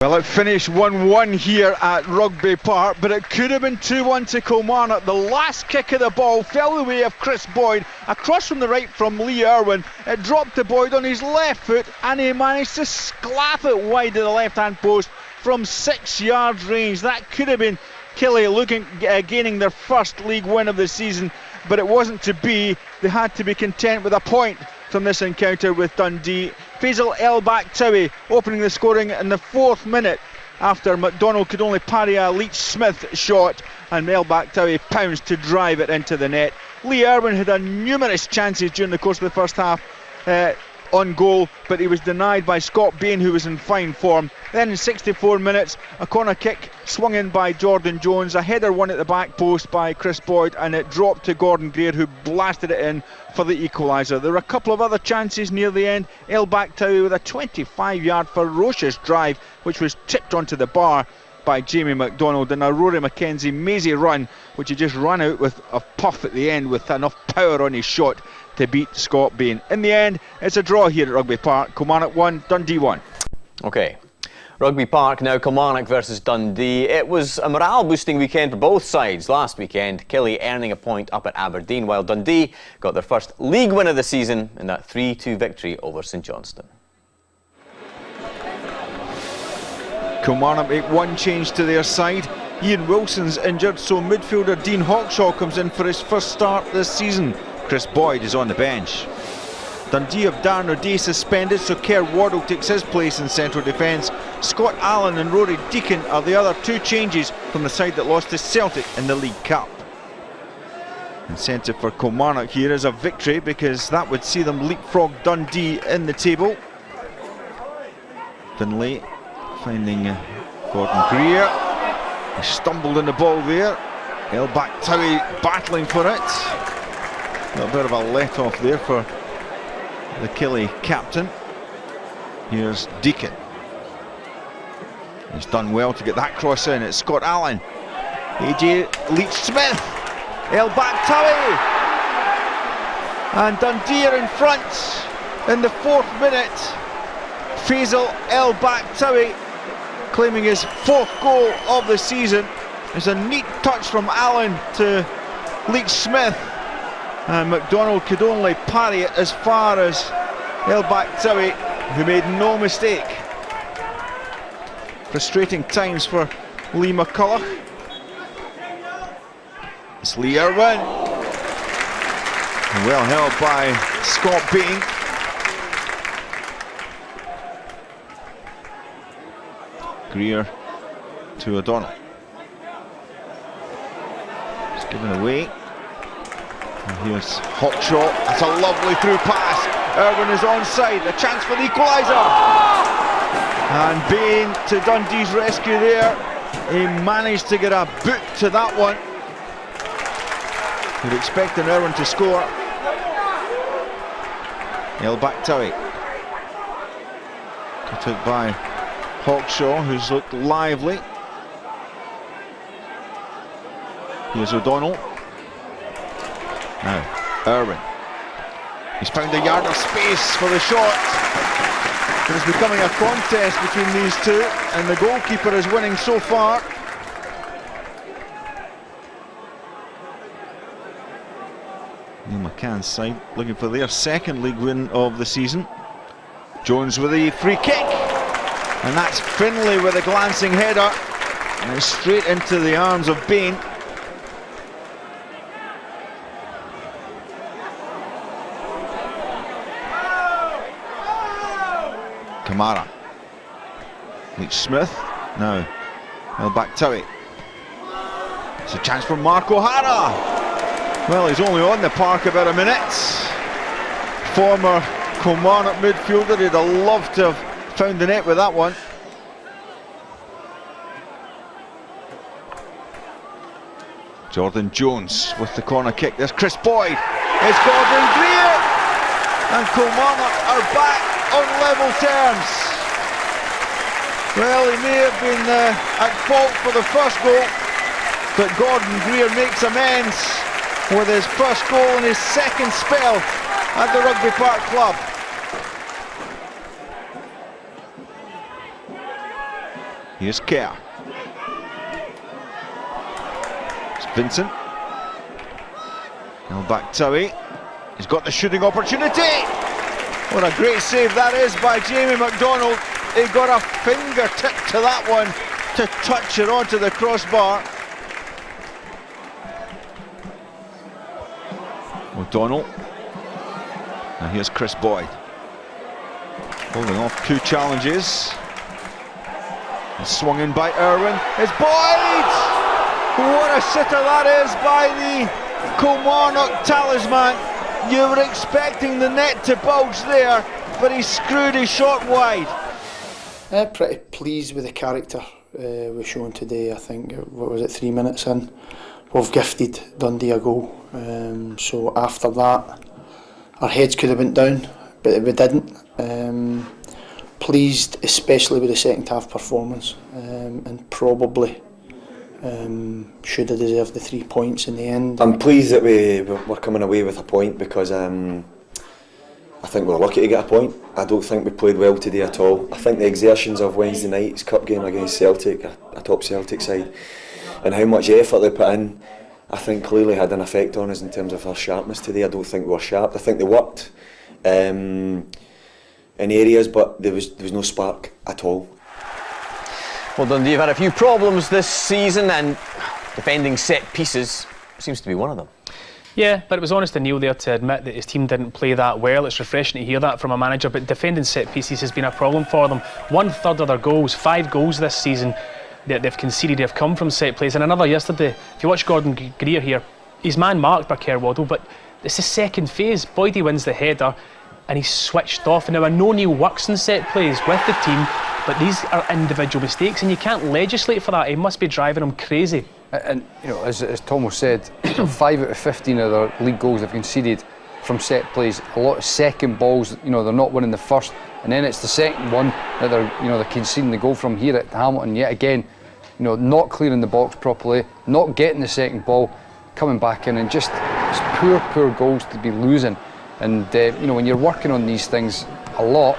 Well, it finished 1-1 here at Rugby Park, but it could have been 2-1 to Kilmarnock. The last kick of the ball fell the way of Chris Boyd, across from the right from Lee Erwin. It dropped to Boyd on his left foot, and he managed to sclap it wide of the left-hand post from 6 yards range. That could have been Killie gaining their first league win of the season, but it wasn't to be. They had to be content with a point from this encounter with Dundee. Frizzell El-Bakhtawi opening the scoring in the 4th minute after MacDonald could only parry a Leach Smith shot, and El-Bakhtawi pounced to drive it into the net. Lee Erwin had numerous chances during the course of the first half on goal, but he was denied by Scott Bain, who was in fine form. Then in 64 minutes, a corner kick swung in by Jordan Jones, a header won at the back post by Chris Boyd, and it dropped to Gordon Greer, who blasted it in for the equaliser. There were a couple of other chances near the end. El-Bakhtawi with a 25-yard ferocious drive, which was tipped onto the bar by Jamie MacDonald, and a Rory McKenzie mazy run, which he just ran out with a puff at the end with enough power on his shot to beat Scott Bain. In the end, it's a draw here at Rugby Park. Kilmarnock 1, Dundee 1. OK. Rugby Park now, Kilmarnock versus Dundee. It was a morale-boosting weekend for both sides. Last weekend, Killie earning a point up at Aberdeen, while Dundee got their first league win of the season in that 3-2 victory over St Johnstone. Kilmarnock make one change to their side. Ian Wilson's injured, so midfielder Dean Hawkshaw comes in for his first start this season. Chris Boyd is on the bench. Dundee have Darren O'Day suspended, so Kerr Waddle takes his place in central defence. Scott Allen and Rory Deacon are the other two changes from the side that lost to Celtic in the League Cup. Incentive for Kilmarnock here is a victory, because that would see them leapfrog Dundee in the table. Findlay finding Gordon Greer. He stumbled in the ball there. El-Bakhtawi battling for it. A bit of a let-off there for the Killie captain. Here's Deacon. He's done well to get that cross in. It's Scott Allen. AJ Leach Smith. El-Bakhtawi. And Dundee are in front in the 4th minute. Frizzell El-Bakhtawi claiming his 4th goal of the season. There's a neat touch from Allen to Leach Smith, and MacDonald could only parry it as far as El-Bakhtawi, who made no mistake. Frustrating times for Lee McCulloch. It's Lee Erwin. Well held by Scott Bain. Greer to O'Donnell. It's given away. And here's Hawkshaw. That's a lovely through pass. Erwin is onside. A chance for the equaliser. And Bain to Dundee's rescue there. He managed to get a boot to that one. You'd expect an Erwin to score. El-Bakhtawi. Took by Hawkshaw, who's looked lively. Here's O'Donnell. Now, Erwin. He's found a yard of space for the shot. It's becoming a contest between these two, and the goalkeeper is winning so far. Neil McCann's side looking for their 2nd league win of the season. Jones with the free kick. And that's Findlay with a glancing header, and it's straight into the arms of Bain. Kamara. Leach Smith. Now El-Bakhtawi. It's a chance for Mark O'Hara. Well, he's only on the park about a minute. Former Kilmarnock midfielder. He'd have loved to have found the net with that one. Jordan Jones with the corner kick. There's Chris Boyd. It's Gordon Greer. And Kilmarnock are back on level terms. Well, he may have been at fault for the first goal, but Gordon Greer makes amends with his first goal in his 2nd spell at the Rugby Park club. Here's Kerr. It's Vincent. Now back Towie. He's got the shooting opportunity. What a great save that is by Jamie MacDonald. He got a fingertip to that one to touch it onto the crossbar. O'Donnell. And here's Chris Boyd. Holding off 2 challenges. And swung in by Erwin. It's Boyd! What a sitter that is by the Kilmarnock talisman. You were expecting the net to bulge there, but he screwed his shot wide. Pretty pleased with the character we've shown today. I think, what was it, 3 minutes in, we've gifted Dundee a goal. So after that, our heads could have went down, but we didn't. Pleased, especially with the second half performance, and probably should have deserved the 3 points in the end. I'm pleased that we're coming away with a point, because I think we're lucky to get a point. I don't think we played well today at all. I think the exertions of Wednesday night's cup game against Celtic, a top Celtic side, and how much effort they put in, I think clearly had an effect on us in terms of our sharpness today. I don't think we were sharp. I think they worked in areas, but there was no spark at all. Well, Dundee have had a few problems this season, and defending set pieces seems to be one of them. Yeah, but it was honest to Neil there to admit that his team didn't play that well. It's refreshing to hear that from a manager, but defending set pieces has been a problem for them. 1/3 of their goals, 5 goals this season that they've conceded, have come from set plays. And another yesterday, if you watch Gordon Greer here, he's man marked by Kerr Waddle, but it's the second phase. Boydie wins the header and he's switched off. And now I know Neil works in set plays with the team, but these are individual mistakes and you can't legislate for that. It must be driving him crazy. And you know, as Tomo said, 5 out of 15 of their league goals they've conceded from set plays. A lot of second balls, you know, they're not winning the first, and then it's the second one that they're conceding the goal from. Here at Hamilton, yet again, you know, not clearing the box properly, not getting the second ball, coming back in, and just poor goals to be losing. And you know, when you're working on these things a lot,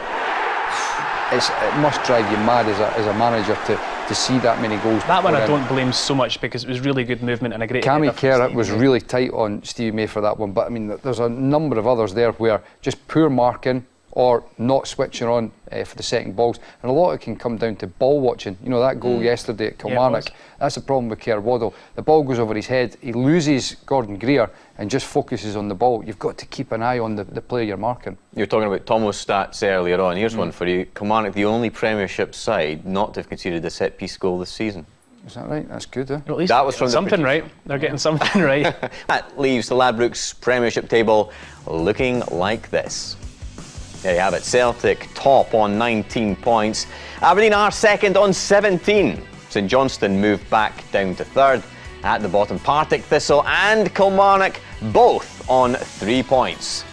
it must drive you mad as a manager to see that many goals. That one I don't blame so much, because it was really good movement and a great Cammy Kerr was really tight on Stevie May for that one, but I mean, there's a number of others there where just poor marking or not switching on for the second balls, and a lot of it can come down to ball watching. You know, that goal yesterday at Kilmarnock, that's the problem with Kerr Waddle. The ball goes over his head, he loses Gordon Greer and just focuses on the ball. You've got to keep an eye on the player you're marking. You were talking about Tomo's stats earlier on. Here's one for you. Kilmarnock, the only Premiership side not to have conceded a set-piece goal this season. Is that right? That's good, eh? Well, at least that was from something right. They're getting something right. That leaves the Ladbrokes Premiership table looking like this. There you have it. Celtic top on 19 points. Aberdeen are second on 17. St Johnstone moved back down to third. At the bottom, Partick Thistle and Kilmarnock both on 3 points.